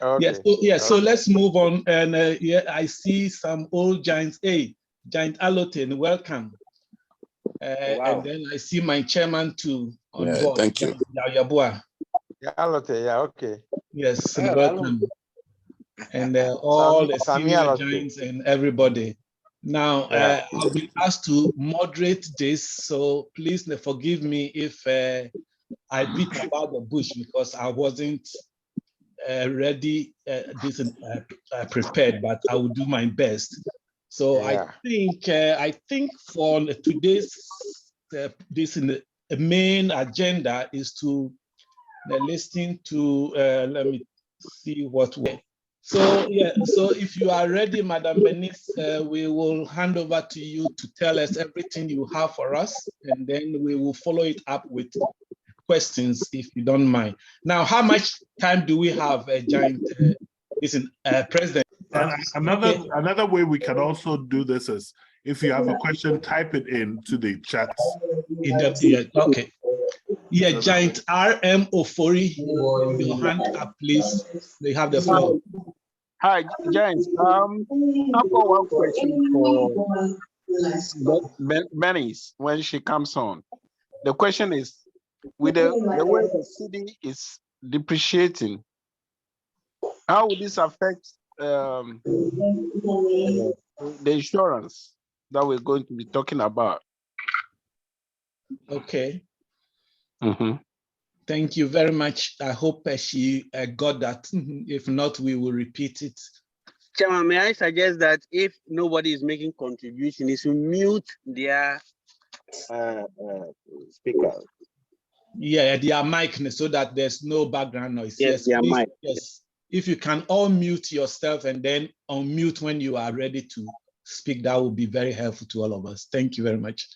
Okay. So let's move on. And yeah, I see some old giants. Hey, Giant Alotin, welcome. Wow. And then I see my chairman too on board. Thank you. Yabua. Yeah, Alote, yeah, okay. Yes, Yeah, welcome. And all the Sami senior Alote. giants and everybody. Now, Yeah. I'll be asked to moderate this, so please forgive me if I beat about the bush because I wasn't ready, prepared, but I will do my best. So Yeah. I think for today's the main agenda is to listen to. Let me see what way. So yeah, so if you are ready, Madam Benis, we will hand over to you to tell us everything you have for us, and then we will follow it up with questions if you don't mind. Now, how much time do we have, Giant? President. And another way we can also do this is if you have a question, type it into the chat. Okay. Yeah, Giant RM Ofori, your hand up, please. They have the floor. Hi, James. I've got one question for Benny's when she comes on. The question is, with the way the city is depreciating, how will this affect the insurance that we're going to be talking about? Okay. Mm-hmm. Thank you very much. I hope she got that. If not, we will repeat it. Chairman, may I suggest that if nobody is making contribution, is to mute their speaker. Yeah, their mic so that there's no background noise. Yes, their please, mic. Yes. If you can all mute yourself and then unmute when you are ready to speak, that will be very helpful to all of us. Thank you very much.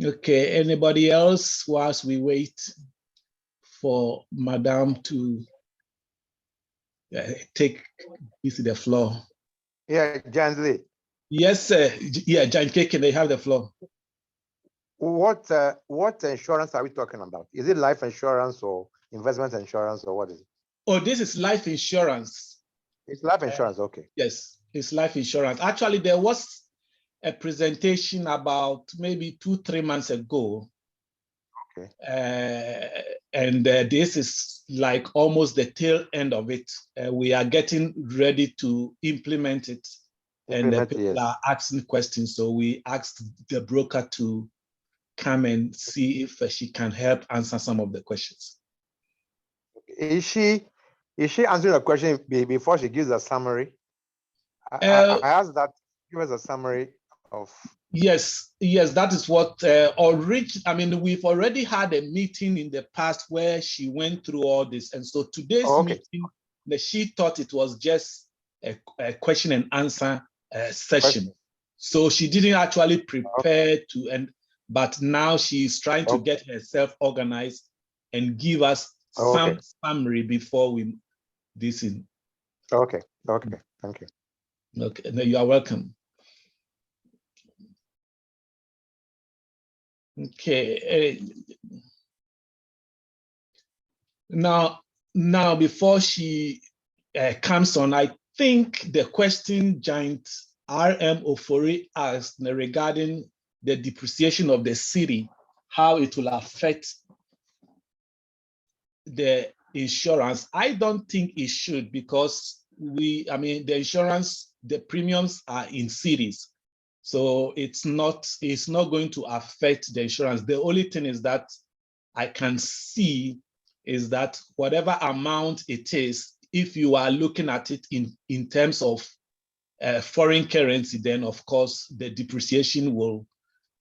Okay, anybody else whilst we wait for Madam to take the floor? Yeah, Jansley. Yes, sir. Yeah, Jan Keke, they have the floor. What insurance are we talking about? Is it life insurance or investment insurance or what is it? Oh, this is life insurance. It's life insurance, okay. Yes, it's life insurance. Actually, there was a presentation about maybe 2-3 months ago. Okay. And this is like almost the tail end of it. We are getting ready to implement it. And people are asking questions. So we asked the broker to come and see if she can help answer some of the questions. Is she answering the question before she gives a summary? I asked that, give us a summary of. Yes, that is what we've already had a meeting in the past where she went through all this. And so today's meeting, she thought it was just a question and answer session. So she didn't actually prepare but now she's trying to get herself organized and give us some summary before we this in. Okay, thank you. Okay, no, you are welcome. Okay. Now, before she comes on, I think the question Giant RM Ofori asked regarding the depreciation of the city, how it will affect the insurance. I don't think it should because the insurance, the premiums are in cities. So it's not going to affect the insurance. The only thing is that I can see is that whatever amount it is, if you are looking at it in terms of foreign currency, then of course the depreciation will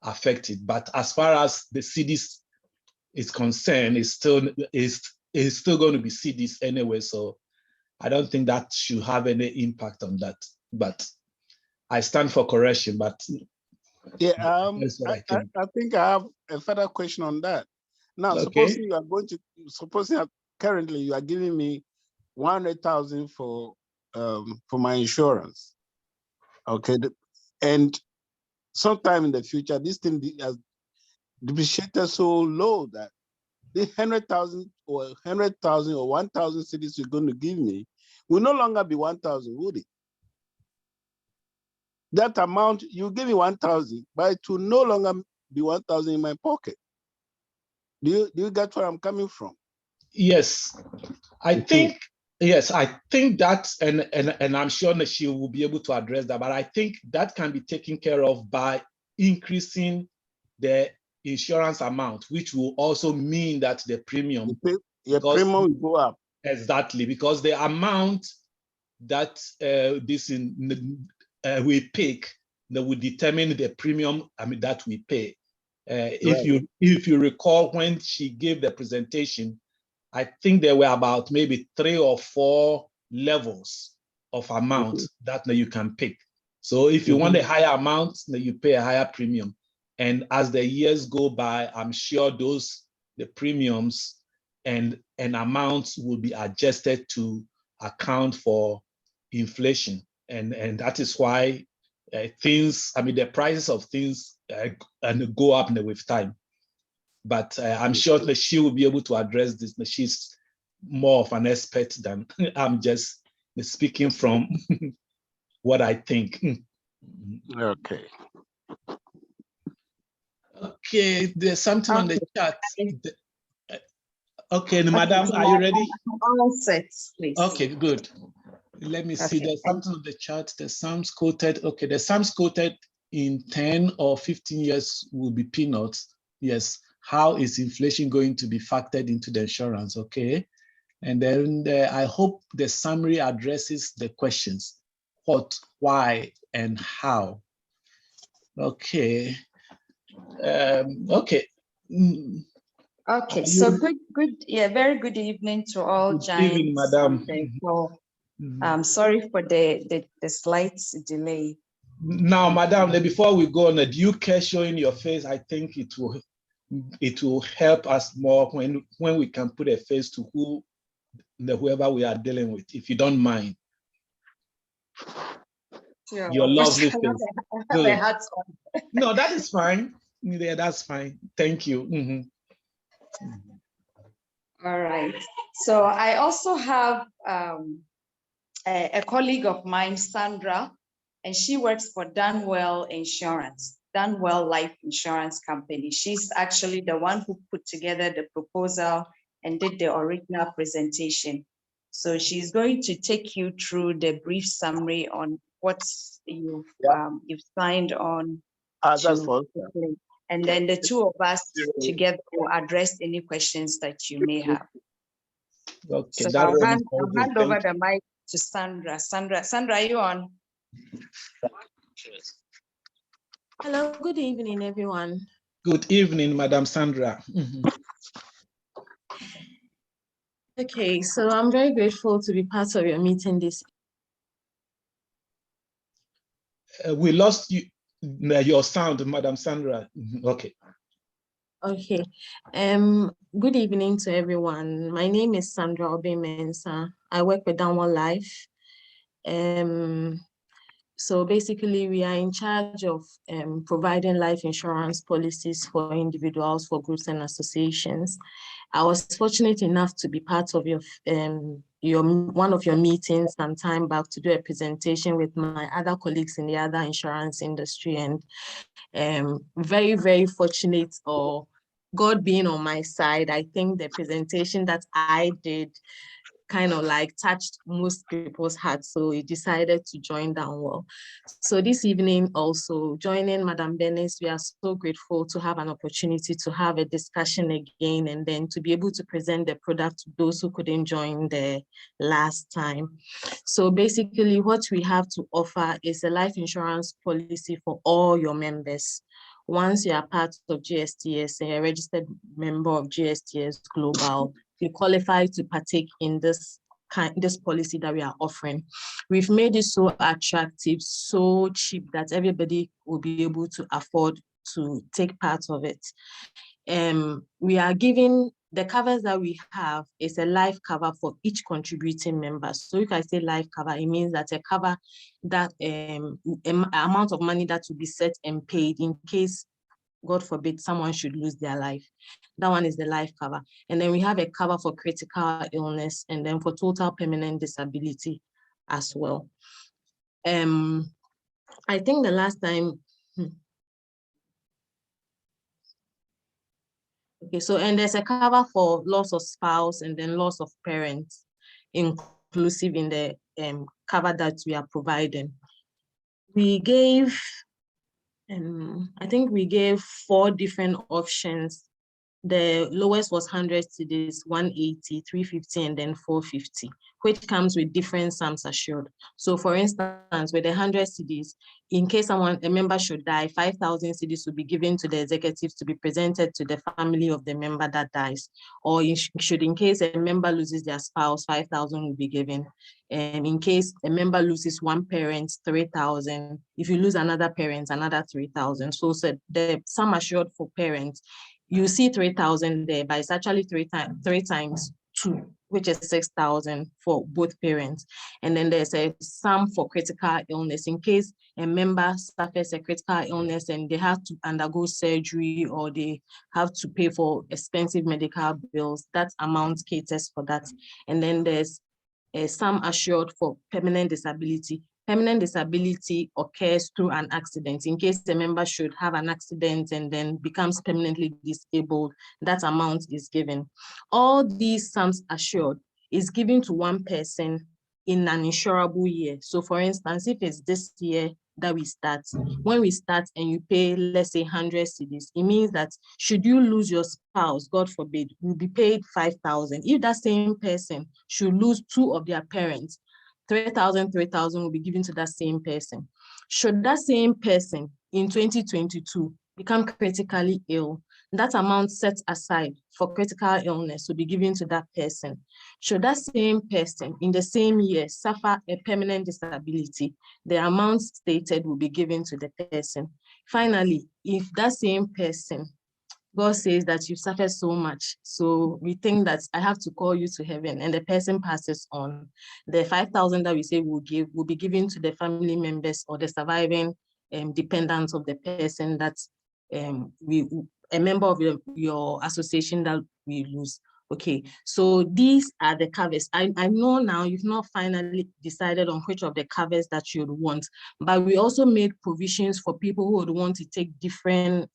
affect it. But as far as the cities is concerned, it's still going to be cities anyway. So I don't think that should have any impact on that. But I stand for correction. But yeah, I think I have a further question on that. Now, supposing you are currently you are giving me 100,000 for my insurance, okay, and sometime in the future this thing has depreciated so low that the 100,000 or 100,000 or 1,000 cedis you're going to give me will no longer be 1,000, would it? That amount, you give me 1,000, but it will no longer be 1,000 in my pocket. Do you get where I'm coming from? Yes, I think that, and I'm sure that she will be able to address that, but I think that can be taken care of by increasing the insurance amount, which will also mean that the premium, premium will go up. Exactly, because the amount that we pick, that will determine the premium, that we pay. If you recall, when she gave the presentation, I think there were about maybe 3 or 4 levels of amount that you can pick. So if you want a higher amount, then you pay a higher premium. And as the years go by, I'm sure the premiums and amounts will be adjusted to account for inflation. And that is why the prices of things go up with time. But I'm sure that she will be able to address this. She's more of an expert than I'm just speaking from what I think. Okay. Okay, there's something on the chat. Okay, madam, are you ready? All set, please. Okay, good. Let me see. There's something on the chart. The sums quoted. Okay, the sums quoted in 10 or 15 years will be peanuts. Yes. How is inflation going to be factored into the insurance? Okay. And then I hope the summary addresses the questions: what, why, and how. Okay. Okay. Okay. So very good evening to all. Good evening, madam. Sorry for the slight delay. Now, madam, before we go on, do you care showing your face? I think it will help us more when we can put a face to whoever we are dealing with, if you don't mind. Sure. Your lovely face. Good. No, that is fine. Yeah, that's fine. Thank you. All right. So I also have a colleague of mine, Sandra, and she works for Donewell Insurance, Donewell Life Insurance Company. She's actually the one who put together the proposal and did the original presentation. So she's going to take you through the brief summary on what you've signed on. And then the two of us together will address any questions that you may have. Okay, so I'll hand over the mic to Sandra. Sandra, are you on? Hello, good evening, everyone. Good evening, Madam Sandra. Okay, so I'm very grateful to be part of your meeting this. We lost your sound, Madam Sandra. Okay. Okay. Good evening to everyone. My name is Sandra Obe-Mensah. I work with Donewell Life. So basically, we are in charge of providing life insurance policies for individuals, for groups and associations. I was fortunate enough to be part of one of your meetings some time back to do a presentation with my other colleagues in the other insurance industry, and very, very fortunate, or God being on my side, I think the presentation that I did kind of like touched most people's hearts, so we decided to join Donewell. So this evening also, joining Madam Bennis, we are so grateful to have an opportunity to have a discussion again, and then to be able to present the product to those who couldn't join the last time. So basically what we have to offer is a life insurance policy for all your members. Once you are part of GSTS, a registered member of GSTS Global, you qualify to partake in this policy that we are offering. We've made it so attractive, so cheap that everybody will be able to afford to take part of it. We are giving the covers that we have is a life cover for each contributing member. So if I say life cover, it means that a cover that amount of money that will be set and paid in case God forbid, someone should lose their life. That one is the life cover. And then we have a cover for critical illness and then for total permanent disability as well. I think the last time, okay, so, and there's a cover for loss of spouse and then loss of parents, inclusive in the cover that we are providing. We gave, I think we gave 4 different options. The lowest was 100 cedis, 180, 350, and then 450, which comes with different sums assured. So for instance, with the 100 cedis, in case a member should die, 5,000 cedis will be given to the executive to be presented to the family of the member that dies. Or in case a member loses their spouse, 5,000 will be given. And in case a member loses one parent, 3,000. If you lose another parent, another 3,000. So the sum assured for parents, you see 3,000 there, but it's actually three times 2, which is 6,000 for both parents. And then there's a sum for critical illness. In case a member suffers a critical illness and they have to undergo surgery or they have to pay for expensive medical bills, that amount caters for that. And then there's a sum assured for permanent disability. Permanent disability occurs through an accident. In case the member should have an accident and then becomes permanently disabled, that amount is given. All these sums assured is given to one person in an insurable year. So for instance, if it's this year that we start, when we start and you pay, let's say 100 cedis, it means that should you lose your spouse, God forbid, you'll be paid 5,000. If that same person should lose 2 of their parents, 3,000 will be given to that same person. Should that same person in 2022 become critically ill, that amount set aside for critical illness will be given to that person. Should that same person in the same year suffer a permanent disability, the amount stated will be given to the person. Finally, if that same person, God says that you suffer so much, so we think that I have to call you to heaven, and the person passes on, the 5,000 that we say we'll give will be given to the family members or the surviving dependents of the person that a member of your association that we lose. Okay, so these are the covers. I know now you've not finally decided on which of the covers that you'd want, but we also made provisions for people who would want to take different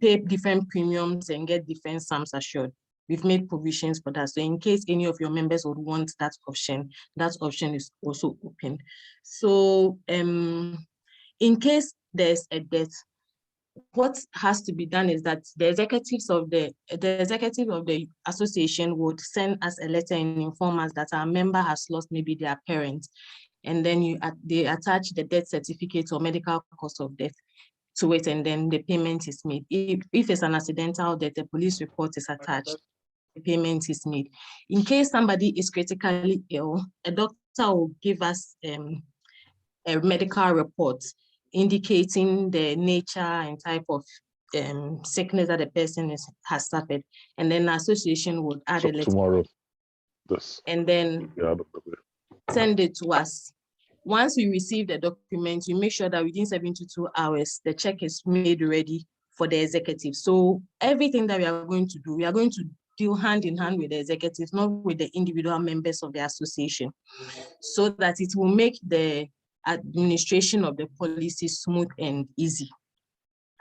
pay different premiums and get different sums assured. We've made provisions for that. So in case any of your members would want that option is also open. So in case there's a death, what has to be done is that the executive of the association would send us a letter and inform us that our member has lost maybe their parent, and then they attach the death certificate or medical cause of death to it, and then the payment is made. If it's an accidental death, the police report is attached, the payment is made. In case somebody is critically ill, a doctor will give us a medical report indicating the nature and type of sickness that the person has suffered, and then the association would add a letter tomorrow, and then send it to us. Once we receive the document, we make sure that within 72 hours, the check is made ready for the executive. So everything that we are going to do, we are going to deal hand in hand with the executives, not with the individual members of the association, so that it will make the administration of the policy smooth and easy.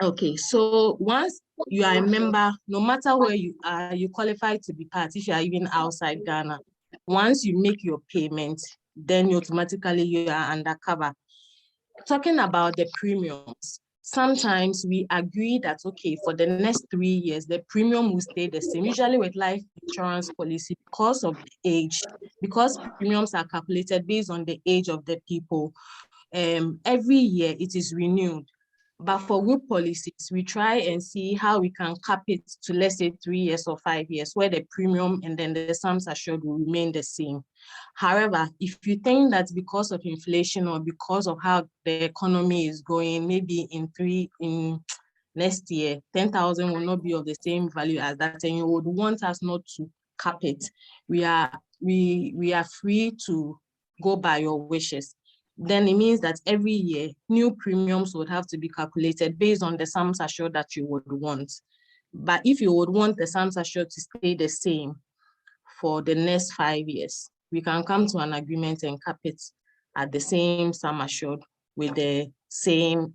Okay, so once you are a member, no matter where you are, you qualify to be part, if you are even outside Ghana. Once you make your payment, then automatically you are undercover. Talking about the premiums, sometimes we agree that, okay, for the next 3 years, the premium will stay the same. Usually with life insurance policy, because of the age, because premiums are calculated based on the age of the people, every year it is renewed. But for group policies, we try and see how we can cap it to, let's say, 3 years or 5 years, where the premium and then the sums assured will remain the same. However, if you think that because of inflation or because of how the economy is going, maybe in next year, 10,000 will not be of the same value as that, and you would want us not to cap it, we are free to go by your wishes. then it means that every year new premiums would have to be calculated based on the sums assured that you would want. But if you would want the sums assured to stay the same for the next 5 years, we can come to an agreement and cap it at the same sum assured with the same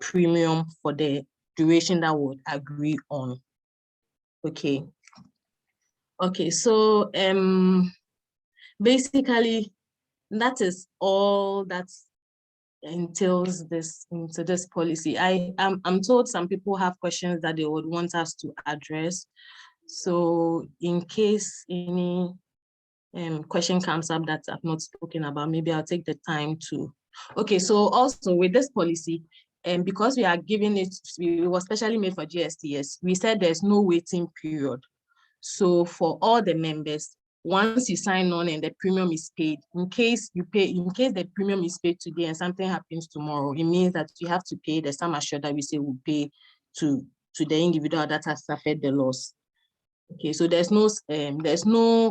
premium for the duration that we would agree on. Okay. Okay, so basically that is all that entails this into this policy. I'm told some people have questions that they would want us to address. So in case any question comes up that I've not spoken about, maybe I'll take the time to. Okay, so also with this policy, and because we are giving it, it was specially made for GSTS, we said there's no waiting period. So for all the members, once you sign on and the premium is paid, in case the premium is paid today and something happens tomorrow, it means that you have to pay the sum assured that we say will pay to the individual that has suffered the loss. Okay, so there's no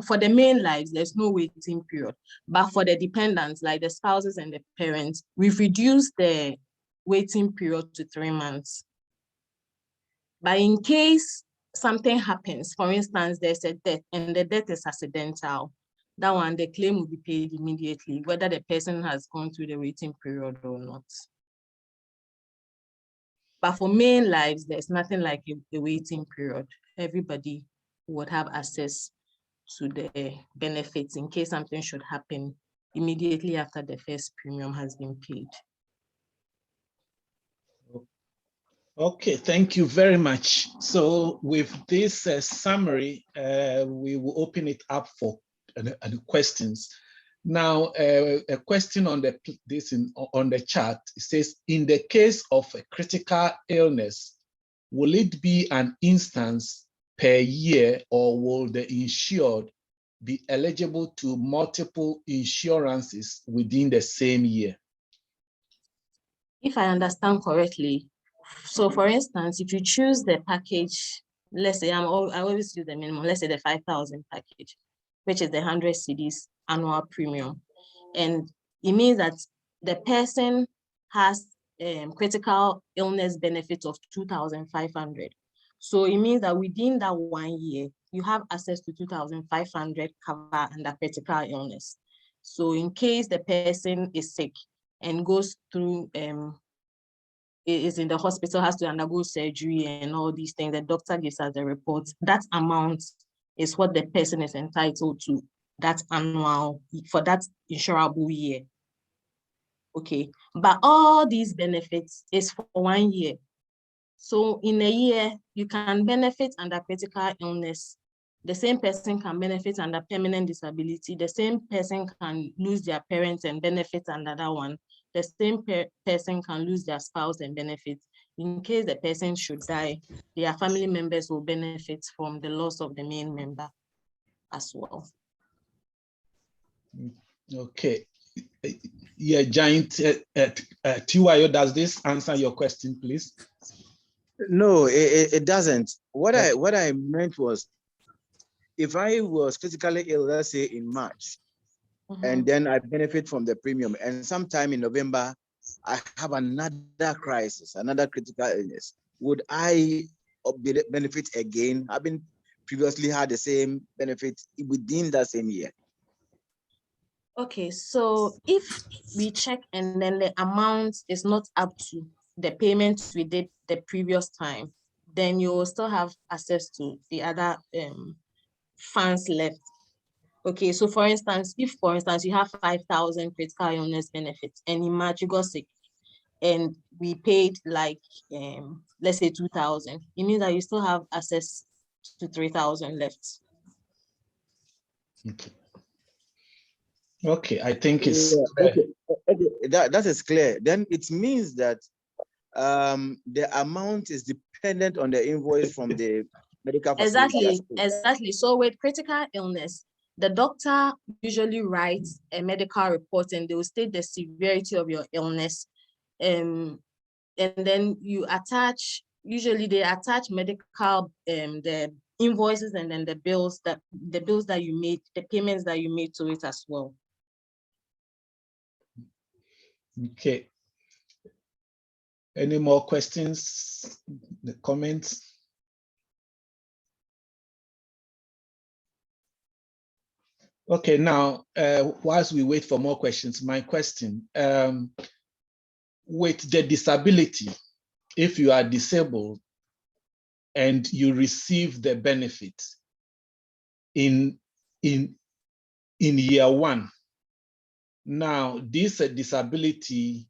for the main lives, there's no waiting period. But for the dependents, like the spouses and the parents, we've reduced the waiting period to 3 months. But in case something happens, for instance, there's a death and the death is accidental, that one, the claim will be paid immediately, whether the person has gone through the waiting period or not. But for main lives, there's nothing like a waiting period. Everybody would have access to the benefits in case something should happen immediately after the first premium has been paid. Okay, thank you very much. So with this summary, we will open it up for questions. Now, a question on the chat, it says, in the case of a critical illness, will it be an instance per year, or will the insured be eligible to multiple insurances within the same year? If I understand correctly, so for instance, if you choose the package, let's say I always use the minimum, let's say the 5,000 package, which is the 100 cedis annual premium. And it means that the person has critical illness benefit of 2,500. So it means that within that 1 year, you have access to 2,500 cover under critical illness. So in case the person is sick and goes through, is in the hospital, has to undergo surgery and all these things, the doctor gives us the report, that amount is what the person is entitled to, that annual, for that insurable year. Okay, but all these benefits is for 1 year. So in a year, you can benefit under critical illness. The same person can benefit under permanent disability. The same person can lose their parents and benefit under that one. The same person can lose their spouse and benefit. In case the person should die, their family members will benefit from the loss of the main member as well. Okay. Yeah, Giant Tiwayo, does this answer your question, please? No, it doesn't. What I meant was, if I was critically ill, let's say in March, and then I benefit from the premium, and sometime in November, I have another crisis, another critical illness, would I benefit again? I've been previously had the same benefit within that same year. Okay, so if we check and then the amount is not up to the payments we did the previous time, then you will still have access to the other funds left. Okay, so for instance, if you have 5,000 critical illness benefits and in March you got sick and we paid like, let's say 2,000, it means that you still have access to 3,000 left. Okay. Okay, I think it's okay. That is clear. Then it means that the amount is dependent on the invoice from the medical facility. Exactly. So with critical illness, the doctor usually writes a medical report and they will state the severity of your illness. And then you attach, usually they attach medical, the invoices and then the bills that you made, the payments that you made to it as well. Okay. Any more questions, comments? Okay, now, whilst we wait for more questions, my question, with the disability, if you are disabled and you receive the benefit in year one, now this disability,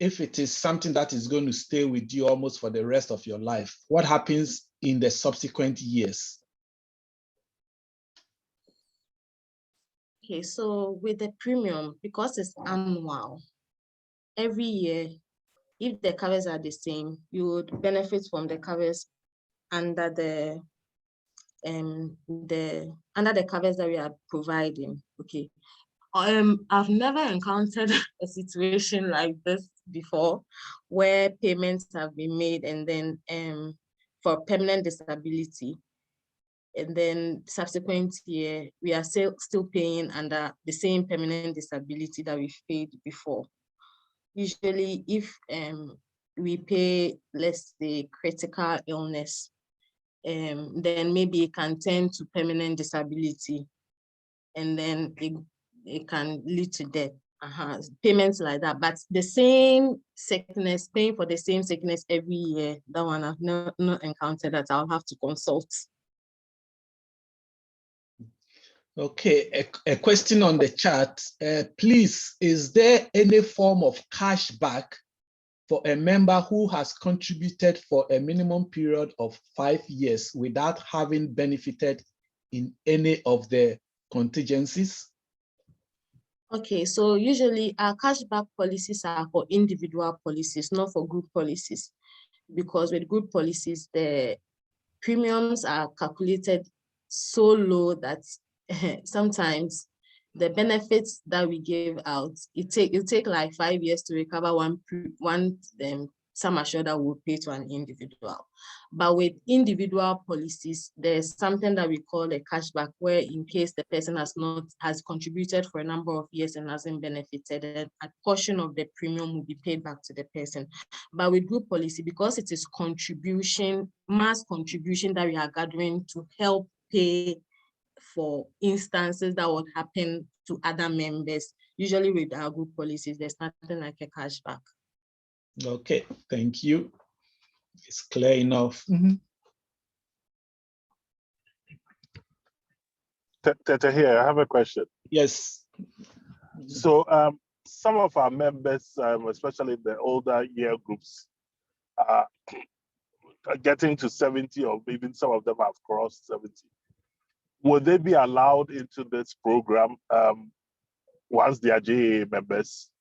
if it is something that is going to stay with you almost for the rest of your life, what happens in the subsequent years? Okay, so with the premium, because it's annual, every year, if the covers are the same, you would benefit from the covers under the covers that we are providing. Okay. I've never encountered a situation like this before, where payments have been made and then for permanent disability, and then subsequent year we are still paying under the same permanent disability that we've paid before. Usually, if we pay, let's say, critical illness, then maybe it can turn to permanent disability, and then it can lead to death. Payments like that, but the same sickness, paying for the same sickness every year, that one I've not encountered that. I'll have to consult. Okay, a question on the chat. Please, is there any form of cash back for a member who has contributed for a minimum period of 5 years without having benefited in any of the contingencies? Okay, so usually our cashback policies are for individual policies, not for group policies, because with group policies, the premiums are calculated so low that sometimes the benefits that we give out, it take like 5 years to recover one sum assured that we'll pay to an individual. But with individual policies, there's something that we call a cashback, where in case the person has contributed for a number of years and hasn't benefited, a portion of the premium will be paid back to the person. But with group policy, because it is mass contribution that we are gathering to help pay for instances that would happen to other members, usually with our group policies, there's nothing like a cashback. Okay, thank you. It's clear enough. Tete here, I have a question. Yes. So some of our members, especially the older year groups, are getting to 70, or even some of them have crossed 70. Will they be allowed into this program once they are GAA members?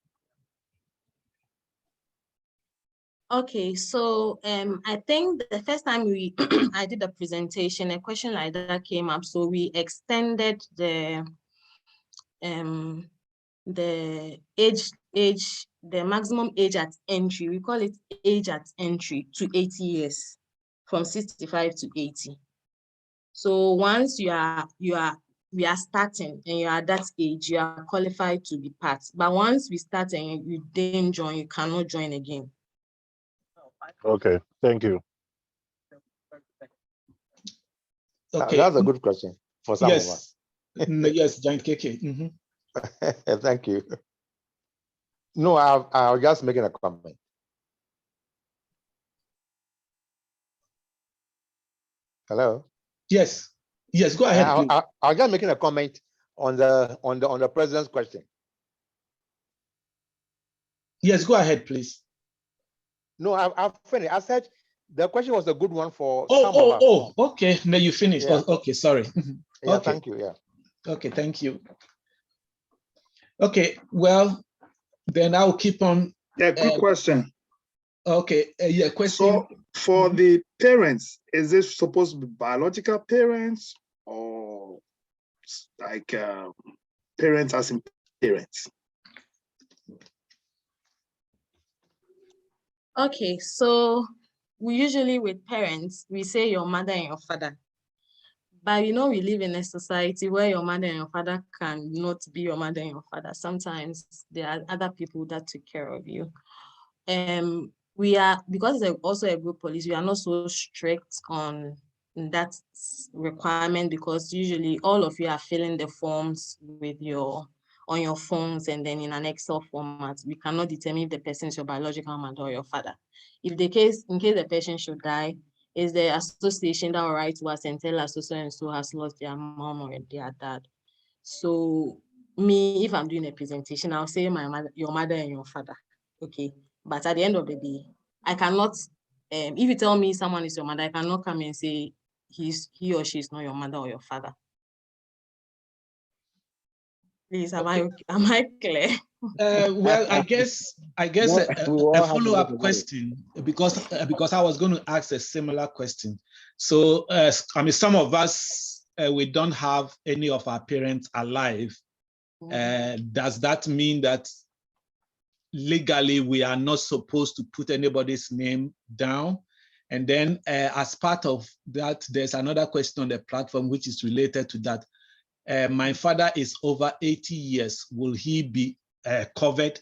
Okay, so I think the first time I did a presentation, a question like that came up. So we extended the maximum age at entry. We call it age at entry to 80 years, from 65 to 80. So once we are starting and you are at that age, you are qualified to be part. But once we start and you didn't join, you cannot join again. Okay, thank you. Okay, that's a good question for some of us. Yes, Giant KK. Thank you. No, I was just making a comment. Hello. Yes. Yes. Go ahead. I was just making a comment on the president's question. Yes. Go ahead, please. No, I've finished. I said the question was a good one for. Okay. Now you finished. Yeah. Okay. Sorry. Yeah. Okay. Thank you. Yeah. Okay. Thank you. Okay. Well, then I'll keep on. Yeah. Quick question. Okay. Yeah. Question. So for the parents, is this supposed to be biological parents or like parents as in parents? Okay, so we usually with parents, we say your mother and your father. But you know, we live in a society where your mother and your father cannot be your mother and your father. Sometimes there are other people that take care of you. We are, because it's also a group policy, we are not so strict on that requirement, because usually all of you are filling the forms with on your phones and then in an Excel format. We cannot determine if the person is your biological mother or your father. In case the person should die, is the association that will write to us and tell us so and so has lost their mom or their dad. So me, if I'm doing a presentation, I'll say your mother and your father. Okay. But at the end of the day, I cannot, if you tell me someone is your mother, I cannot come and say he or she is not your mother or your father. Please, am I clear? Well, I guess No, a follow-up question, because I was going to ask a similar question. So, I mean, some of us, we don't have any of our parents alive. Does that mean that legally we are not supposed to put anybody's name down? And then as part of that, there's another question on the platform which is related to that. My father is over 80 years. Will he be covered?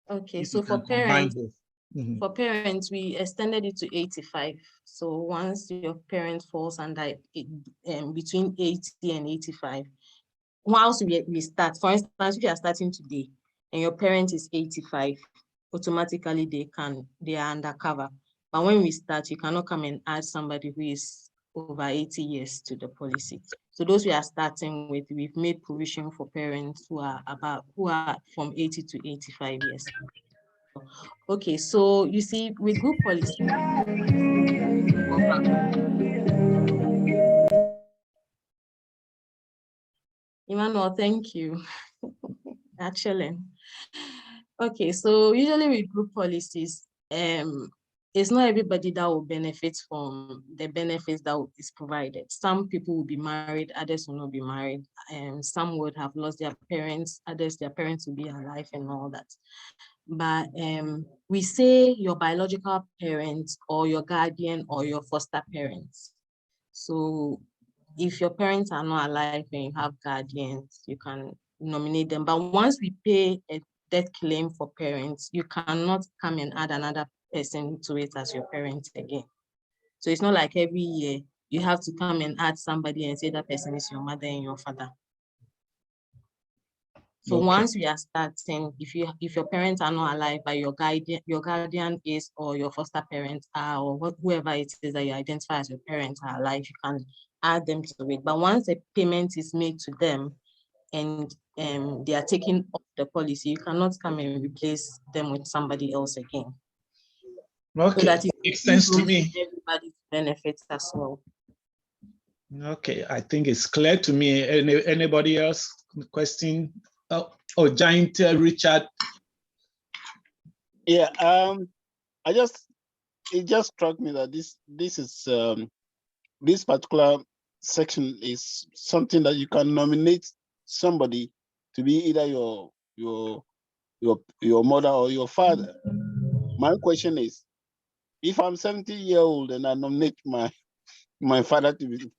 Okay, so for parents, we extended it to 85. So once your parent falls under between 80 and 85, once we start, for instance, if you are starting today and your parent is 85, automatically they are undercover. But when we start, you cannot come and add somebody who is over 80 years to the policy. So those we are starting with, we've made provision for parents who are from 80 to 85 years. Okay, so you see, with group policy, Emmanuel, thank you. Actually, okay, so usually with group policies, it's not everybody that will benefit from the benefits that is provided. Some people will be married, others will not be married, and some would have lost their parents, others their parents will be alive and all that. But we say your biological parents or your guardian or your foster parents. So if your parents are not alive and you have guardians, you can nominate them. But once we pay a death claim for parents, you cannot come and add another person to it as your parent again. So it's not like every year you have to come and add somebody and say that person is your mother and your father. So once we are starting, if your parents are not alive, but your guardian is, or your foster parents are, or whoever it is that you identify as your parents are alive, you can add them to it. But once a payment is made to them and they are taking off the policy, you cannot come and replace them with somebody else again. Okay, so that it makes sense to me. Everybody benefits as well. Okay, I think it's clear to me. Anybody else question? Giant Richard. Yeah, it just struck me that this particular section is something that you can nominate somebody to be either your mother or your father. My question is, if I'm 70-year-old and I nominate my father to be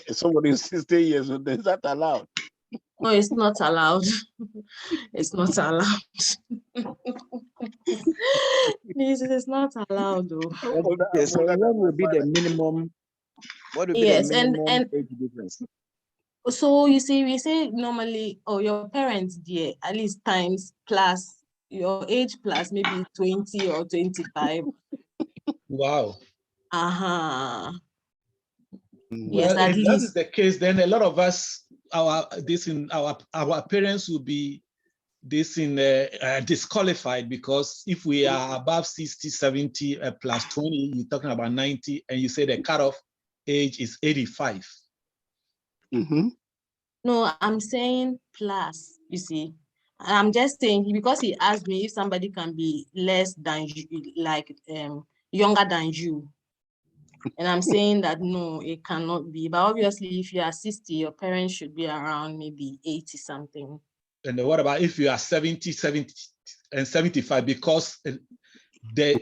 somebody who's 60 years old, is that allowed? No, it's not allowed. It's not allowed. This is not allowed, though. Okay, so what will be the minimum? What would be the minimum age difference? So you see, we say normally, your parents, dear, at least times plus your age plus maybe 20 or 25. Wow. Yes, well, at if least. that is the case, then a lot of us, our parents will be disqualified, because if we are above 60, 70 plus 20, you're talking about 90, and you say the cutoff age is 85. No, I'm saying plus, you see. I'm just saying, because he asked me if somebody can be less than you, like younger than you. And I'm saying that no, it cannot be. But obviously, if you are 60, your parents should be around maybe 80 something. And what about if you are 70, 70 and 75? Because the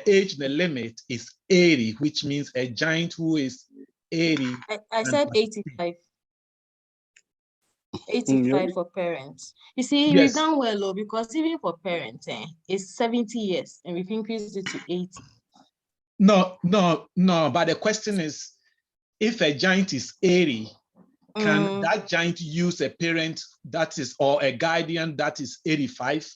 age, the limit is 80, which means a giant who is 80. I said 85. 85 for parents. You see, we've done well, though, because even for parents, it's 70 years, and we've increased it to 80. No. But the question is, if a giant is 80, can that giant use a parent that is, or a guardian that is 85?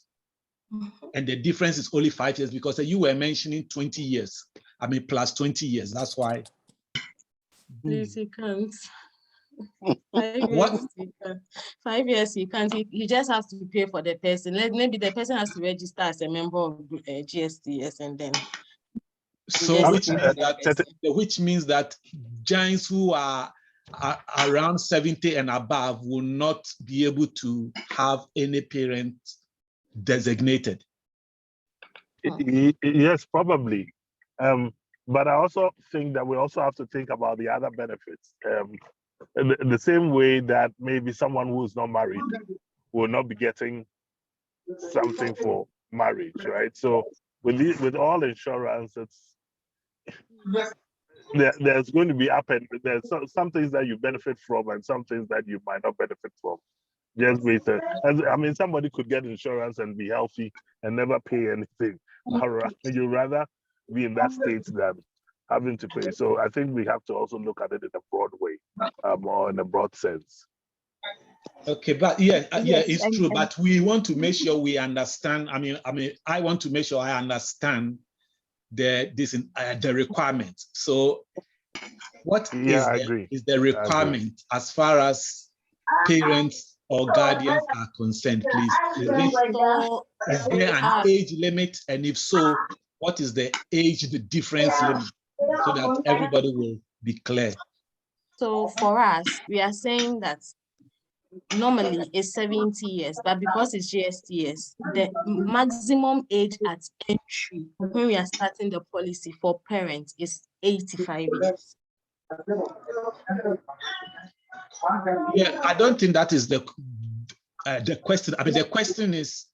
And the difference is only 5 years, because you were mentioning 20 years. I mean, plus 20 years. That's why. Please, you can't. 5 years, you can't. 5 years, you can't. You just have to pay for the person. Maybe the person has to register as a member of GSTS, and then. So, which means that giants who are around 70 and above will not be able to have any parent designated. Yes, probably. But I also think that we also have to think about the other benefits. In the same way that maybe someone who's not married will not be getting something for marriage, right? So with all insurance, there's going to be there's some things that you benefit from and some things that you might not benefit from. Just based I mean, somebody could get insurance and be healthy and never pay anything. You rather be in that state than having to pay. So I think we have to also look at it in a broad way, or in a broad sense. Okay, but it's true. But we want to make sure we understand. I mean, I want to make sure I understand the requirement. So, what is the requirement as far as parents or guardians are concerned, please? Is there an age limit? And if so, what is the age difference limit, so that everybody will be clear? So for us, we are saying that normally it's 70 years, but because it's GSTS, the maximum age at entry when we are starting the policy for parents is 85 years. Yeah, I don't think that is the question. I mean, the question is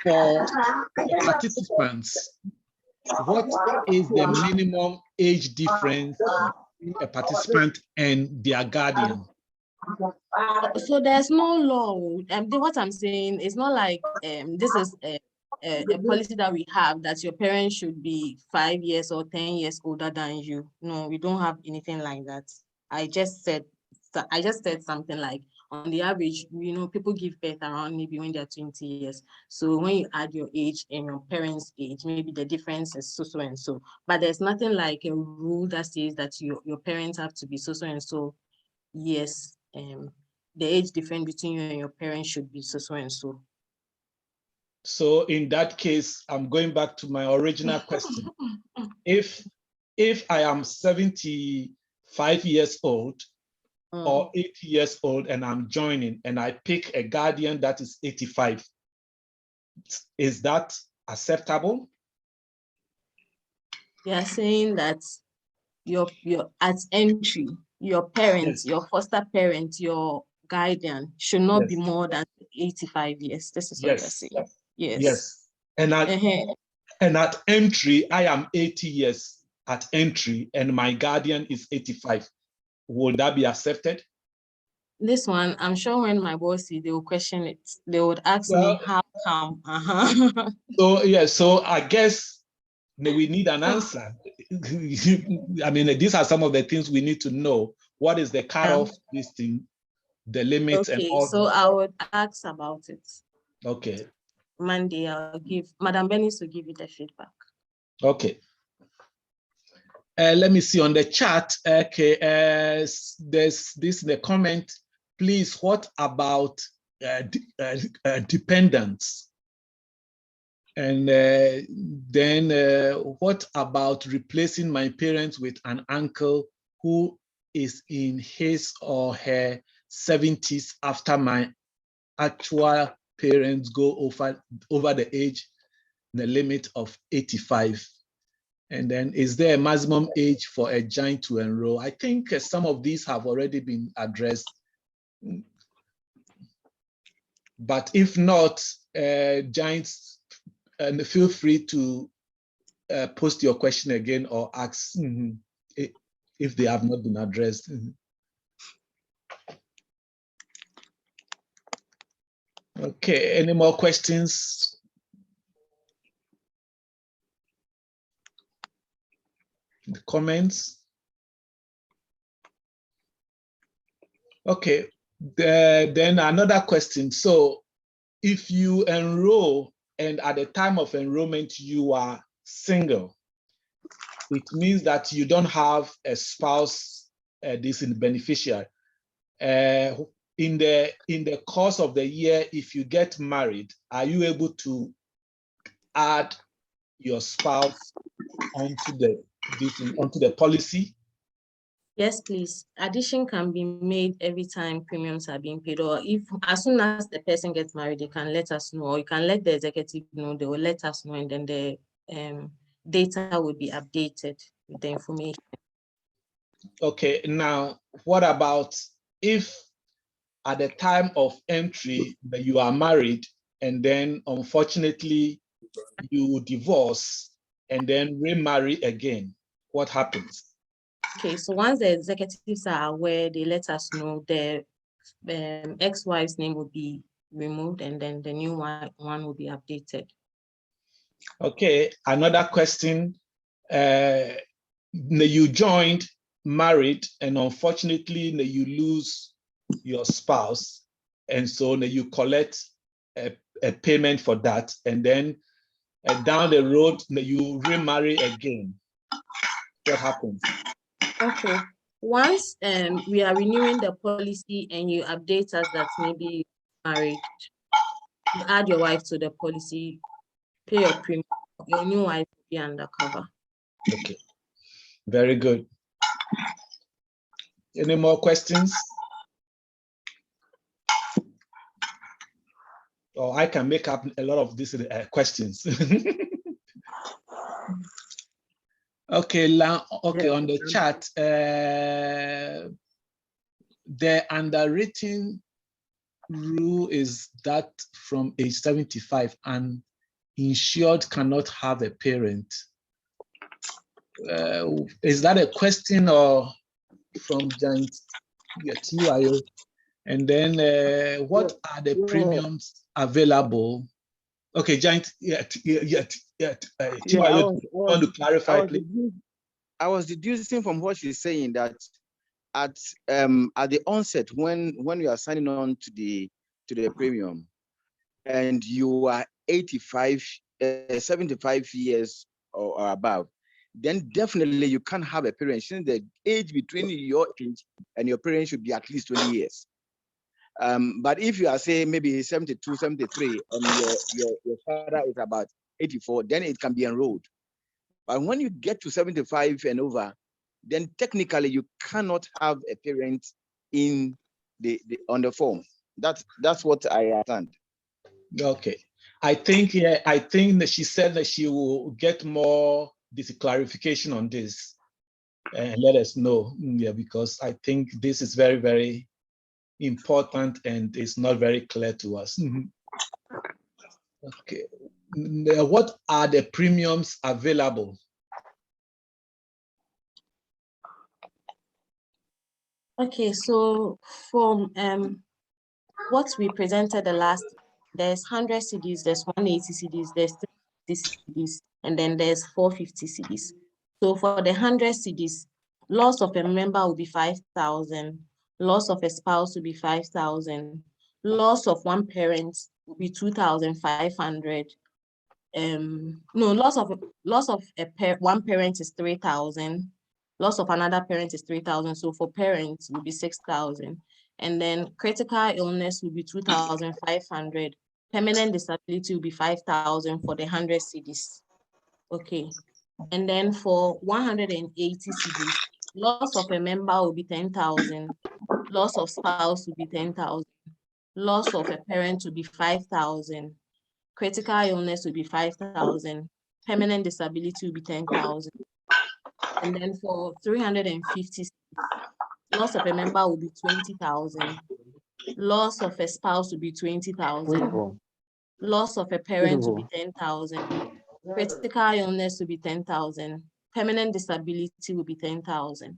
for participants, what is the minimum age difference between a participant and their guardian? So there's no law. What I'm saying is not like this is a policy that we have that your parents should be 5 years or 10 years older than you. No, we don't have anything like that. I just said something like, on the average, people give birth around maybe when they're 20 years. So when you add your age and your parents' age, maybe the difference is so and so. But there's nothing like a rule that says that your parents have to be so and so. Yes, the age difference between you and your parents should be so and so. So in that case, I'm going back to my original question. If I am 75 years old or 80 years old and I'm joining and I pick a guardian that is 85, is that acceptable? You are saying that your at entry, your parents, your foster parent, your guardian should not be more than 85 years. This is what you're saying. Yes. And at entry, I am 80 years at entry and my guardian is 85. Will that be accepted? This one, I'm sure when my boss see, they will question it. They would ask me how come. So I guess we need an answer. I mean, these are some of the things we need to know. What is the cutoff, this thing, the limits, and all. So I would ask about it. Okay. Monday, I'll give Madam Bennis to give you the feedback. Okay. Let me see on the chat. Okay, there's this in the comment. Please, what about dependents? And then what about replacing my parents with an uncle who is in his or her 70s after my actual parents go over the age, the limit of 85? And then is there a maximum age for a giant to enroll? I think some of these have already been addressed. But if not, giants, feel free to post your question again or ask if they have not been addressed. Okay, any more questions? The comments? Okay, then another question. So if you enroll and at the time of enrollment you are single, it means that you don't have a spouse, this is beneficiary. In the course of the year, if you get married, are you able to add your spouse onto the policy? Yes, please. Addition can be made every time premiums are being paid, or if as soon as the person gets married, they can let us know, or you can let the executive know, they will let us know, and then the data will be updated with the information. Okay, now what about if at the time of entry that you are married and then unfortunately you divorce and then remarry again? What happens? Okay, so once the executives are aware, they let us know, the ex-wife's name will be removed and then the new one will be updated. Okay, another question. You joined, married, and unfortunately you lose your spouse, and so you collect a payment for that, and then down the road you remarry again. What happens? Okay, once we are renewing the policy and you update us that maybe married, you add your wife to the policy, pay your premium, your new wife will be undercover. Okay, very good. Any more questions? Or I can make up a lot of these questions. Okay, okay, on the chat, the underwritten rule is that from age 75, an insured cannot have a parent. Is that a question or from Giant? And then what are the premiums available? Okay, Giant, want to clarify, please? I was deducing from what she's saying that at the onset, when you are signing on to the premium, and you are 75 years or above, then definitely you can't have a parent, since the age between your age and your parent should be at least 20 years. But if you are, say, maybe 72, 73, and your father is about 84, then it can be enrolled. But when you get to 75 and over, then technically you cannot have a parent in on the form. That's what I understand. Okay, I think that she said that she will get more clarification on this and let us know. Yeah, because I think this is very, very important and it's not very clear to us. Okay, what are the premiums available? Okay, so from what we presented the last, there's 100 cedis, there's 180 cedis, there's 350 cedis, and then there's 450 cedis. So for the 100 cedis, loss of a member will be 5,000, loss of a spouse will be 5,000, loss of one parent will be 2,500. No, loss of one parent is 3,000. Loss of another parent is 3,000. So for parents will be 6,000. And then critical illness will be 2,500. Permanent disability will be 5,000 for the 100 cedis. Okay. And then for 180 cedis, loss of a member will be 10,000. Loss of spouse will be 10,000. Loss of a parent will be 5,000. Critical illness will be 5,000. Permanent disability will be 10,000. And then for 350, loss of a member will be 20,000. Loss of a spouse will be 20,000. Loss of a parent will be 10,000. Critical illness will be 10,000. Permanent disability will be 10,000.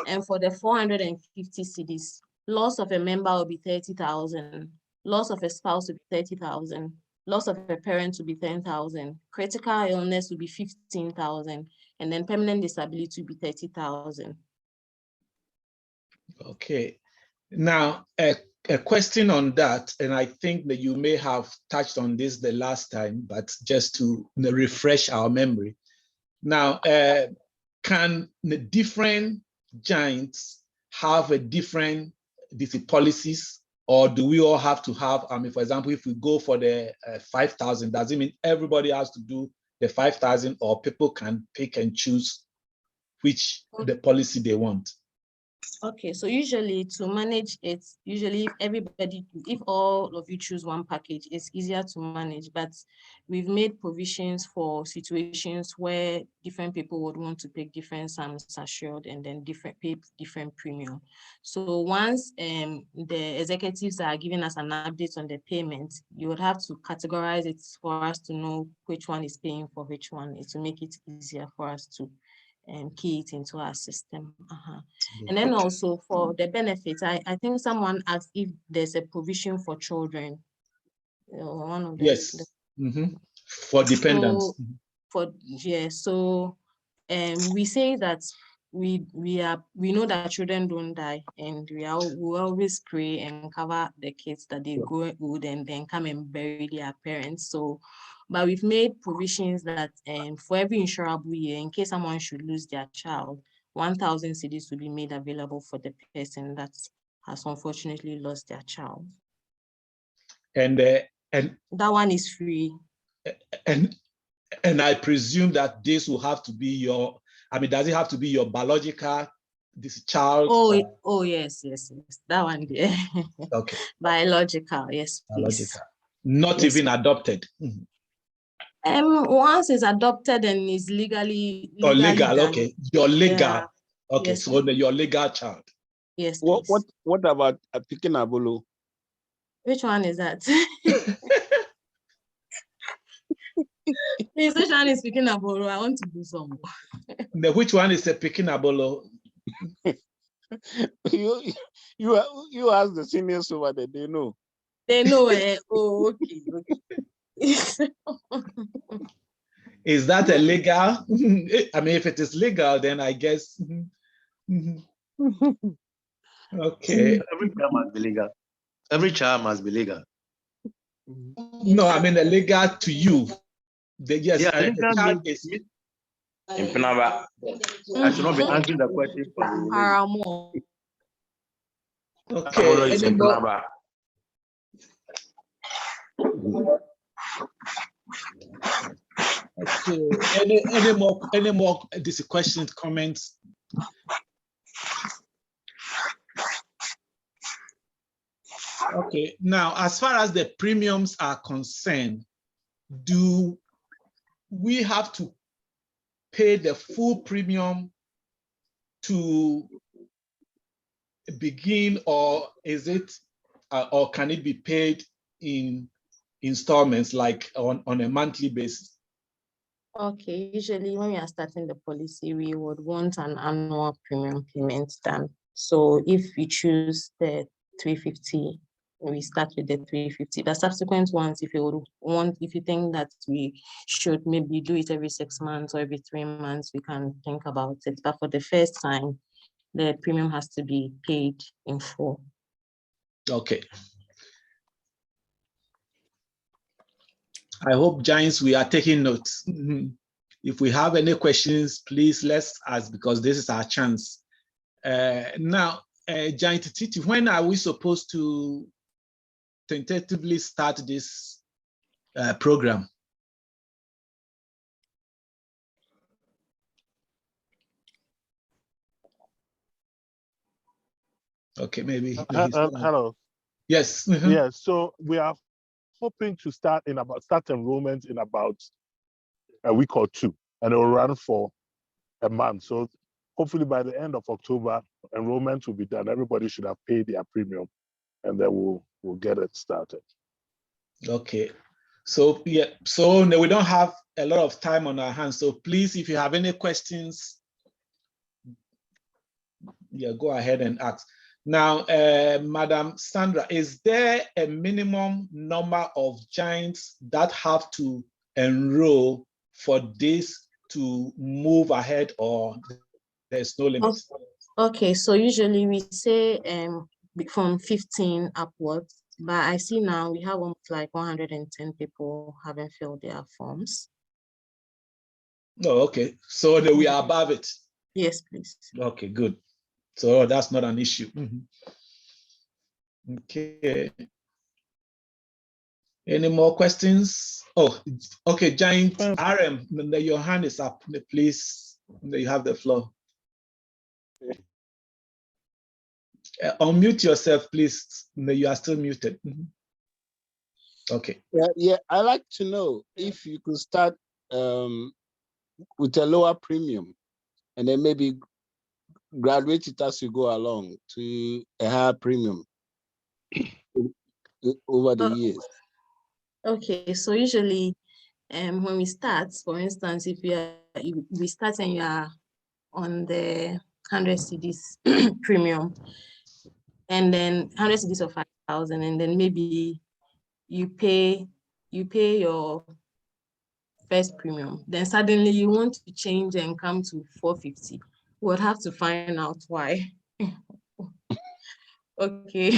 And for the 450 cedis, loss of a member will be 30,000, loss of a spouse will be 30,000, loss of a parent will be 10,000, critical illness will be 15,000, and then permanent disability will be 30,000. Okay. Now, a question on that, and I think that you may have touched on this the last time, but just to refresh our memory. Now, can the different giants have a different policies, or do we all have to have, for example, if we go for the 5,000, does it mean everybody has to do the 5,000, or people can pick and choose which the policy they want? Okay, so usually to manage it, usually if all of you choose one package, it's easier to manage, but we've made provisions for situations where different people would want to pick different sums assured and then pay different premium. So once the executives are giving us an update on the payment, you would have to categorize it for us to know which one is paying for which one, to make it easier for us to key it into our system. And then also for the benefits, I think someone asked if there's a provision for children. One of yes. For dependents. So we say that we know that children don't die, and we always pray and cover the kids that they go good and then come and bury their parents. So, but we've made provisions that for every insurable year, in case someone should lose their child, 1,000 cedis will be made available for the person that has unfortunately lost their child. And that one is free. And I presume that this will have to be your, does it have to be your biological, this child? Oh yes. That one there. Okay. Biological, yes, please. Biological. Not even adopted. Once it's adopted and is legally legal, done. okay. You're legal. Yeah. Okay, yes, so your legal child. Yes. What about a picking abolo? Which one is that? Please, which one is picking abolo? I want to do some. Which one is a picking abolo? You ask the seniors over there, they know. They know. Oh, okay. Is that a legal? If it is legal, then I guess. Okay. Every child must be legal. Every child must be legal. No, a legal to you. Yes, yeah, the child is in Penaba. I should not be answering the question for you. Okay. Any more these questions, comments? Okay, now as far as the premiums are concerned, do we have to pay the full premium to begin, or is it or can it be paid in installments, like on a monthly basis? Okay, usually when we are starting the policy, we would want an annual premium payment done. So if we choose the 350, we start with the 350. The subsequent ones, if you think that we should maybe do it every 6 months or every 3 months, we can think about it. But for the first time, the premium has to be paid in full. Okay. I hope, Giants, we are taking notes. If we have any questions, please let's ask, because this is our chance. Now, Giant Titi, when are we supposed to tentatively start this program? Okay, maybe. Hello. Yes. Yeah, so we are hoping to start enrollment in about a week or two, and it will run for a month. So hopefully by the end of October, enrollment will be done. Everybody should have paid their premium, and then we'll get it started. Okay. So yeah, so we don't have a lot of time on our hands. So please, if you have any questions, Yeah, go ahead and ask. Now, Madam Sandra, is there a minimum number of giants that have to enroll for this to move ahead, or there's no limit? Okay, so usually we say from 15 upwards, but I see now we have almost like 110 people haven't filled their forms. Oh, okay. So we are above it. Yes, please. Okay, good. So that's not an issue. Okay. Any more questions? Oh, okay, Giant RM, your hand is up. Please, you have the floor. Unmute yourself, please. You are still muted. Okay. Yeah, I'd like to know if you could start with a lower premium and then maybe graduate it as you go along to a higher premium over the years. Okay, so usually when we start, for instance, if we start and you are on the 100 cedis premium, and then 100 cedis of 5,000, and then maybe you pay your first premium, then suddenly you want to change and come to 450. We'll have to find out why. Okay.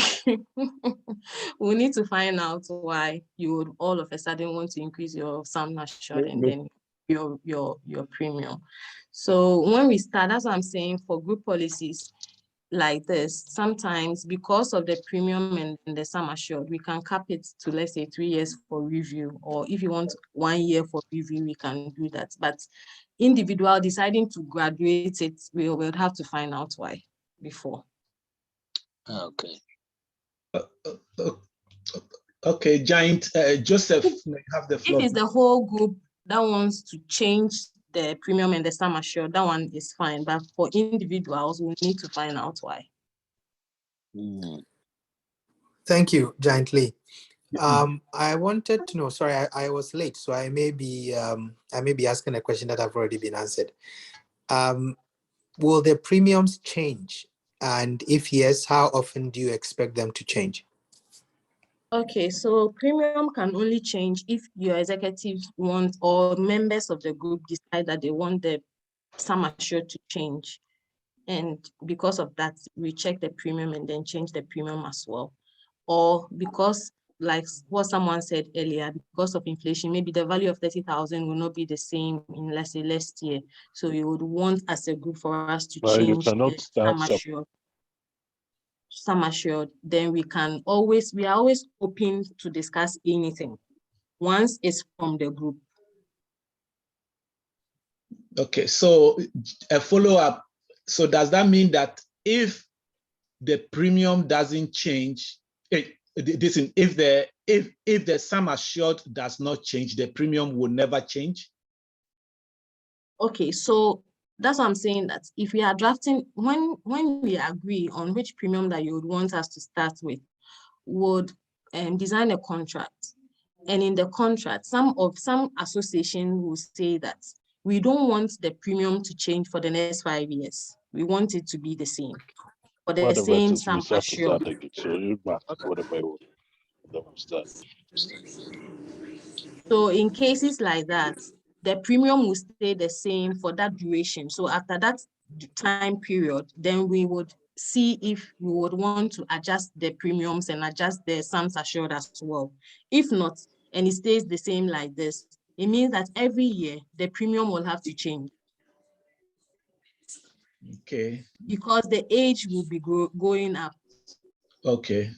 We need to find out why you would all of a sudden want to increase your sum assured and then your premium. So when we start, that's what I'm saying, for group policies like this, sometimes because of the premium and the sum assured, we can cap it to, let's say, 3 years for review, or if you want 1 year for review, we can do that. But individual deciding to graduate it, we'll have to find out why before. Okay. Okay, Giant Joseph, you have the floor. If it's the whole group that wants to change the premium and the sum assured, that one is fine. But for individuals, we need to find out why. Thank you, Giant Lee. I wanted to know, sorry, I was late, so I may be asking a question that have already been answered. Will the premiums change? And if yes, how often do you expect them to change? Okay, so premium can only change if your executives want, or members of the group decide that they want the sum assured to change. And because of that, we check the premium and then change the premium as well. Or because, like what someone said earlier, because of inflation, maybe the value of 30,000 will not be the same in, let's say, last year. So you would want as a group for us to change the sum assured. Then we are always open to discuss anything once it's from the group. Okay, so a follow-up. So does that mean that if the premium doesn't change, if the sum assured does not change, the premium will never change? Okay, so that's what I'm saying, that if we are drafting, when we agree on which premium that you would want us to start with, would design a contract. And in the contract, some association will say that we don't want the premium to change for the next 5 years. We want it to be the same. For the same sum assured. So in cases like that, the premium will stay the same for that duration. So after that time period, then we would see if we would want to adjust the premiums and adjust the sums assured as well. If not, and it stays the same like this, it means that every year the premium will have to change. Okay. Because the age will be going up. Okay.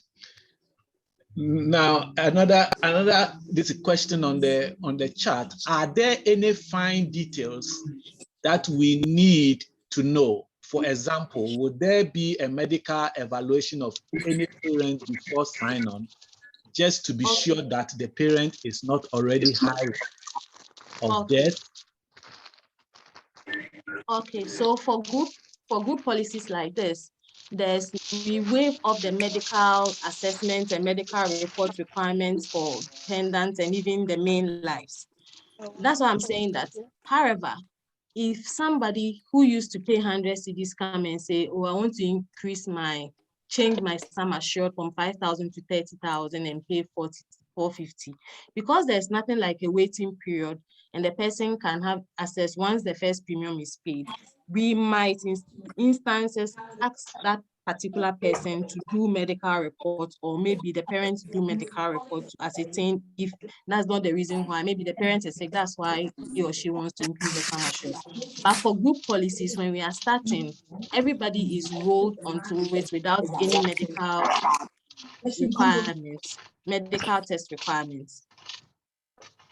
Now this is a question on the chat. Are there any fine details that we need to know? For example, would there be a medical evaluation of any parent before sign on, just to be sure that the parent is not already high of death? Okay, so for group policies like this, we waive off the medical assessment and medical report requirements for dependents and even the main lives. That's why I'm saying that. However, if somebody who used to pay 100 cedis come and say, oh, I want to change my sum assured from 5,000 to 30,000 and pay 450, because there's nothing like a waiting period and the person can have access once the first premium is paid, we might in instances ask that particular person to do medical reports, or maybe the parents do medical reports to ascertain if that's not the reason why. Maybe the parent is sick, that's why he or she wants to increase the sum assured. But for group policies, when we are starting, everybody is rolled onto it without any medical requirements, medical test requirements.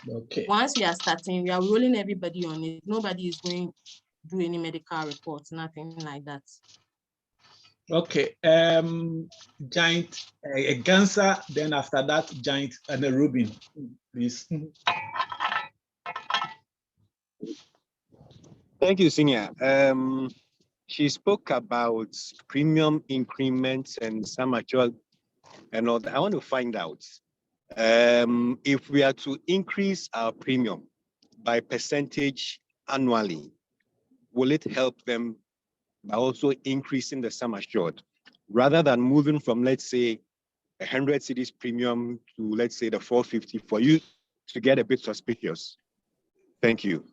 Okay. Once we are starting, we are rolling everybody on it. Nobody is going to do any medical reports, nothing like that. Okay, Giant Gansa, then after that, Giant and Rubin, please. Thank you, Senior. She spoke about premium increments and sum assured and all that. I want to find out if we are to increase our premium by percentage annually, will it help them by also increasing the sum assured, rather than moving from, let's say, 100 cedis premium to, let's say, the 450 for you to get a bit suspicious? Thank you.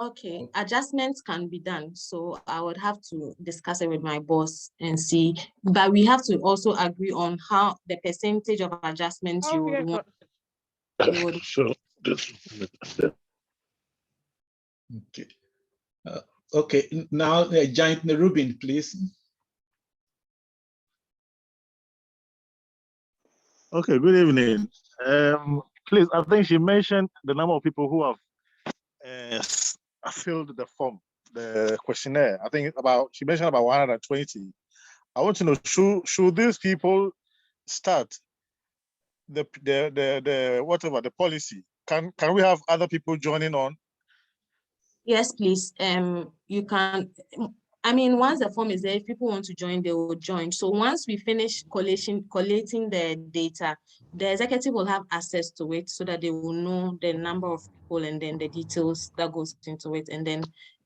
Okay, adjustments can be done. So I would have to discuss it with my boss and see, but we have to also agree on how the percentage of adjustments you would want. Sure. Okay. Okay, now Giant Rubin, please. Okay, good evening. Please, I think she mentioned the number of people who have filled the form, the questionnaire. I think she mentioned about 120. I want to know, should these people start the whatever the policy? Can we have other people joining on? Yes, please. You can. I mean, once the form is there, if people want to join, they will join. So once we finish collating the data, the executive will have access to it so that they will know the number of people and then the details that goes into it. And then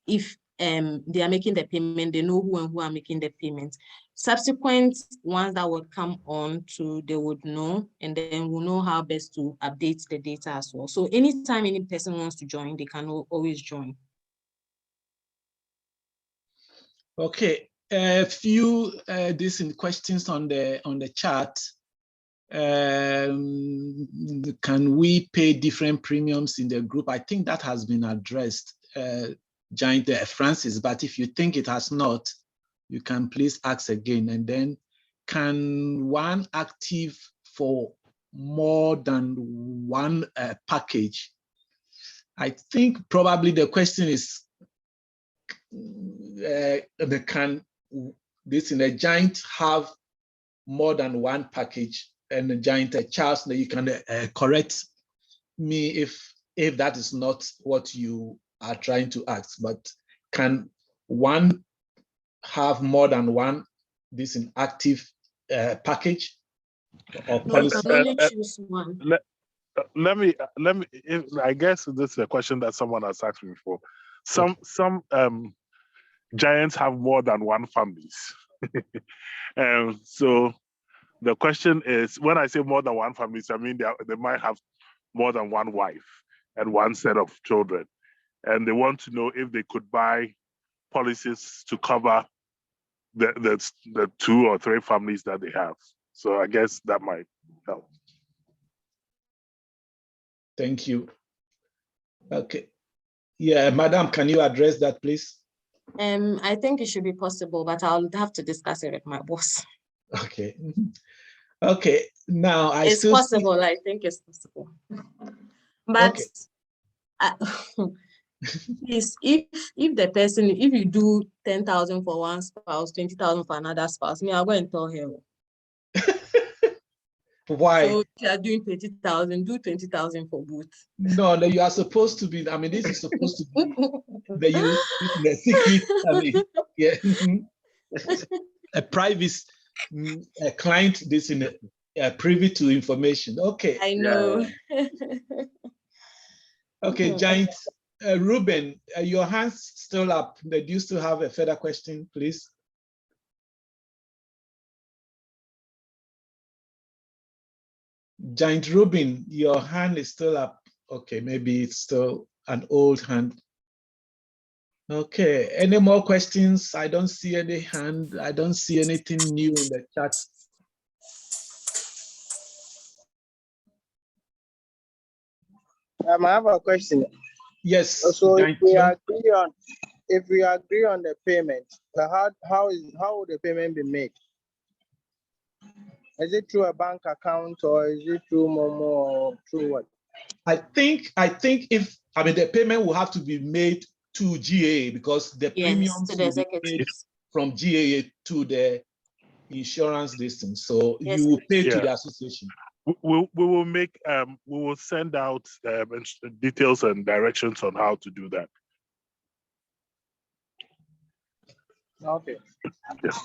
if they are making the payment, they know who and who are making the payment. Subsequent ones that would come on to, they would know, and then we'll know how best to update the data as well. So anytime any person wants to join, they can always join. Okay, a few decent questions on the chat. Can we pay different premiums in the group? I think that has been addressed, Giant Francis, but if you think it has not, you can please ask again. And then, can one active for more than one package? I think probably the question is, can this in a Giant have more than one package? And a Giant Charles, you can correct me if that is not what you are trying to ask, but can one have more than one this in active package or policy? No, you can only choose one. Let me. I guess this is a question that someone has asked me before. Some Giants have more than one families. So the question is, when I say more than one families, I mean they might have more than one wife and one set of children, and they want to know if they could buy policies to cover the 2 or 3 families that they have. So I guess that might help. Thank you. Okay. Yeah, Madam, can you address that, please? I think it should be possible, but I'll have to discuss it with my boss. Okay. Okay. Now it's possible. I think it's possible. But okay. Please, if the person, if you do 10,000 for one spouse, 20,000 for another spouse, me, I'll go and tell her. Why? So if you are doing 20,000, do 20,000 for both. No, you are supposed to be. I mean, this is supposed to be the secret. I mean, yeah, a private client. This in privy to information. Okay. I know. Yeah. Okay, Giant Ruben, your hand's still up. Do you still have a further question, please? Giant Ruben, your hand is still up. Okay, maybe it's still an old hand. Okay, any more questions? I don't see any hand. I don't see anything new in the chat. I have a question. Yes. So if we agree on the payment, how will the payment be made? Is it through a bank account or is it through Momo or through what? I think if the payment will have to be made to GAA because the premiums will be paid from GAA to the insurance distance. So you will pay to the association. We will send out details and directions on how to do that. Okay. Yes.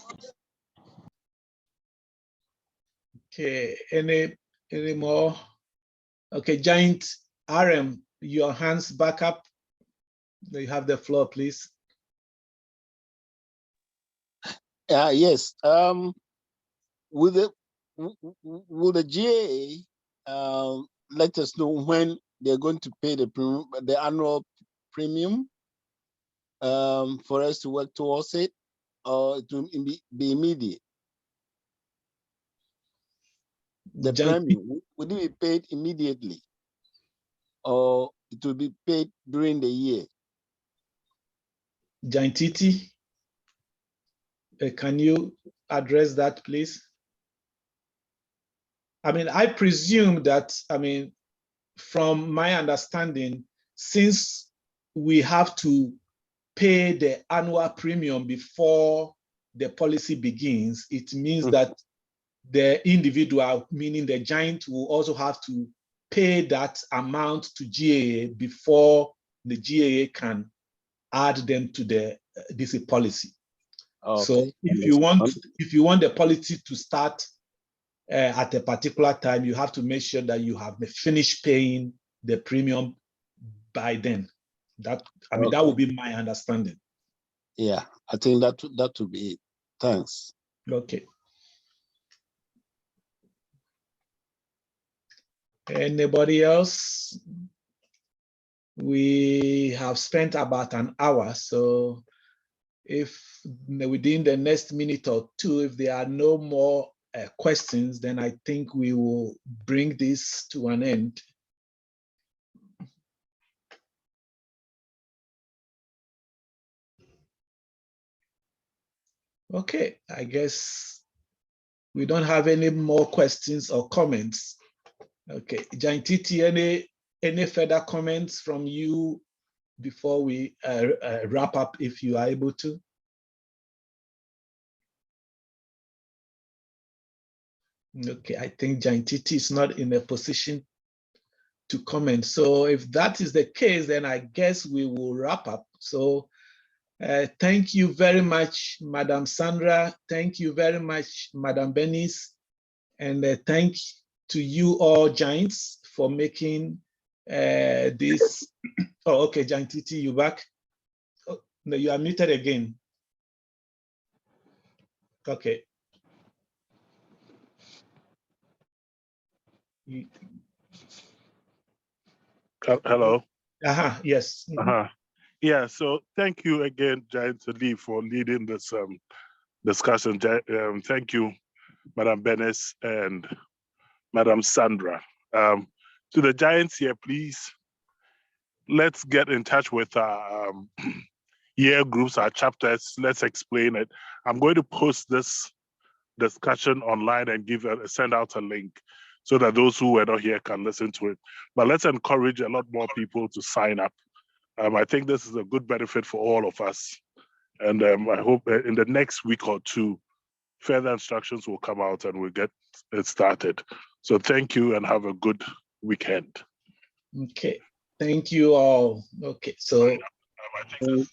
Okay. Any more? Okay, Giant RM, your hands back up. You have the floor, please. Yes. Will the GAA let us know when they're going to pay the annual premium for us to work towards it, or to be immediate? The premium, will it be paid immediately, or it will be paid during the year? Giant Titi, can you address that, please? I presume that, from my understanding, since we have to pay the annual premium before the policy begins, it means that the individual, meaning the Giant, will also have to pay that amount to GAA before the GAA can add them to the this policy. Okay. So if you want the policy to start at a particular time, you have to make sure that you have finished paying the premium by then. That that would be my understanding. Yeah, I think that would be it. Thanks. Okay. Anybody else? We have spent about an hour, so if within the next minute or two, if there are no more questions, then I think we will bring this to an end. Okay, I guess we don't have any more questions or comments. Okay, Giant Titi, any further comments from you before we wrap up, if you are able to? Okay, I think Giant Titi is not in a position to comment. So if that is the case, then I guess we will wrap up. So thank you very much, Madam Sandra. Thank you very much, Madam Bernice. And thank to you all, Giants, for making this. Oh, okay, Giant Titi, you back? Oh, no, you are muted again. Okay. Hello. Yes. Yeah. So thank you again, Giant Lee, for leading this discussion. Thank you, Madam Bernice and Madam Sandra. To the Giants here, please, let's get in touch with our year groups, our chapters. Let's explain it. I'm going to post this discussion online and send out a link so that those who were not here can listen to it. But let's encourage a lot more people to sign up. I think this is a good benefit for all of us. And I hope in the next week or two, further instructions will come out and we'll get it started. So thank you and have a good weekend. Okay, thank you all. Okay, so thank you.